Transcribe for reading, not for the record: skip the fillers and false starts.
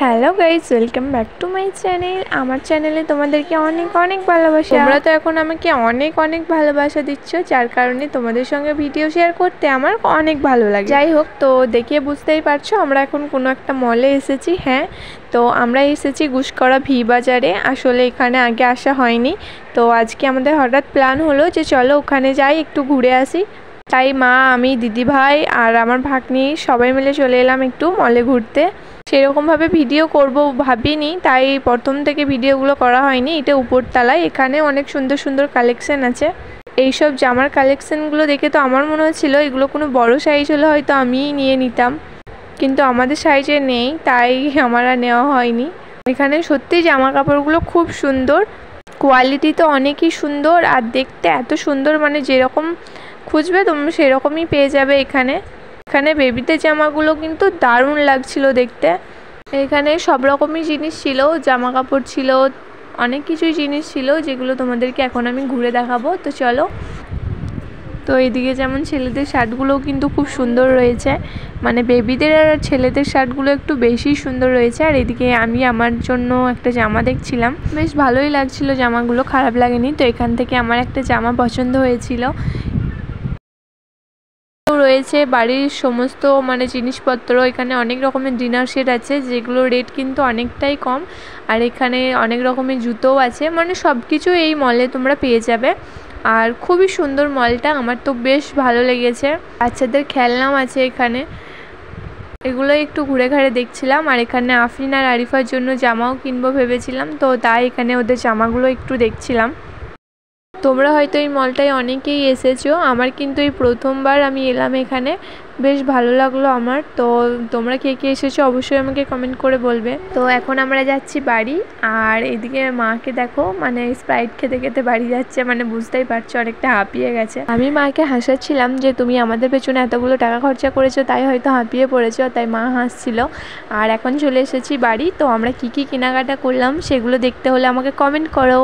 Hello guys, welcome back to my channel. আমার চ্যানেলে তোমাদেরকে অনেক অনেক ভালোবাসা। তোমরা তো এখন আমাকে অনেক অনেক ভালোবাসা দিচ্ছ, যার কারণে তোমাদের সঙ্গে ভিডিও শেয়ার করতে আমার অনেক ভালো লাগে। যাই হোক, তো দেখে বুঝতেই পারছো আমরা এখন কোনো একটা মলে এসেছি। হ্যাঁ, তো আমরা এসেছি গুসকরা ভি বাজারে। আসলে এখানে আগে আসা হয়নি, তো আজকে আমাদের হঠাৎ প্ল্যান হলো যে চলো ওখানে যাই, একটু ঘুরে আসি। তাই মা, আমি, দিদি ভাই আর আমার ভাগ্নি সবাই মিলে চলে এলাম একটু মলে ঘুরতে। সেরকমভাবে ভিডিও করব ভাবিনি, তাই প্রথম থেকে ভিডিওগুলো করা হয়নি। এটা উপরতলায়, এখানে অনেক সুন্দর সুন্দর কালেকশন আছে। এইসব জামার কালেকশনগুলো দেখে তো আমার মনে হচ্ছিল এগুলো কোনো বড় সাইজ হলে হয়তো আমিই নিয়ে নিতাম, কিন্তু আমাদের সাইজে নেই, তাই আমার আর নেওয়া হয়নি। এখানে সত্যি জামা কাপড়গুলো খুব সুন্দর, কোয়ালিটি তো অনেকই সুন্দর, আর দেখতে এত সুন্দর, মানে যেরকম খুঁজবে তুমি সেরকমই পেয়ে যাবে এখানে। এখানে বেবিদের জামাগুলো কিন্তু দারুণ লাগছিল দেখতে। এখানে সব রকমই জিনিস ছিল, জামা কাপড় ছিল, অনেক কিছুই জিনিস ছিল, যেগুলো তোমাদেরকে এখন আমি ঘুরে দেখাবো। তো চলো। তো এইদিকে যেমন ছেলেদের শার্টগুলোও কিন্তু খুব সুন্দর রয়েছে, মানে বেবিদের আর ছেলেদের শার্টগুলো একটু বেশি সুন্দর রয়েছে। আর এদিকে আমি আমার জন্য একটা জামা দেখছিলাম, বেশ ভালোই লাগছিল জামাগুলো, খারাপ লাগেনি। তো এখান থেকে আমার একটা জামা পছন্দ হয়েছিল। রয়েছে বাড়ির সমস্ত মানে জিনিসপত্র, এখানে অনেক রকমের ডিনার সেট আছে যেগুলো রেট কিন্তু অনেকটাই কম। আর এখানে অনেক রকমের জুতোও আছে, মানে সব কিছু এই মলে তোমরা পেয়ে যাবে। আর খুবই সুন্দর মলটা, আমার তো বেশ ভালো লেগেছে। বাচ্চাদের খেলনাও আছে এখানে, এগুলো একটু ঘুরে ঘাড়ে দেখছিলাম। আর এখানে আফরিন আর আরিফার জন্য জামাও কিনবো ভেবেছিলাম, তো তাই এখানে ওদের জামাগুলো একটু দেখছিলাম। তোমরা হয়তো এই মলটায় অনেকেই এসেছো, আমার কিন্তু এই প্রথমবার আমি এলাম এখানে, বেশ ভালো লাগলো আমার। তো তোমরা কে কে এসেছো অবশ্যই আমাকে কমেন্ট করে বলবে। তো এখন আমরা যাচ্ছি বাড়ি, আর এদিকে মাকে দেখো, মানে স্প্রাইট খেতে খেতে বাড়ি যাচ্ছে, মানে বুঝতেই পারছো অনেকটা হাঁপিয়ে গেছে। আমি মাকে হাসাচ্ছিলাম যে তুমি আমাদের পেছনে এতগুলো টাকা খরচা করেছো, তাই হয়তো হাঁপিয়ে পড়েছো, তাই মা হাসছিল। আর এখন চলে এসেছি বাড়ি। তো আমরা কি কি কেনাকাটা করলাম সেগুলো দেখতে হলে আমাকে কমেন্ট করো।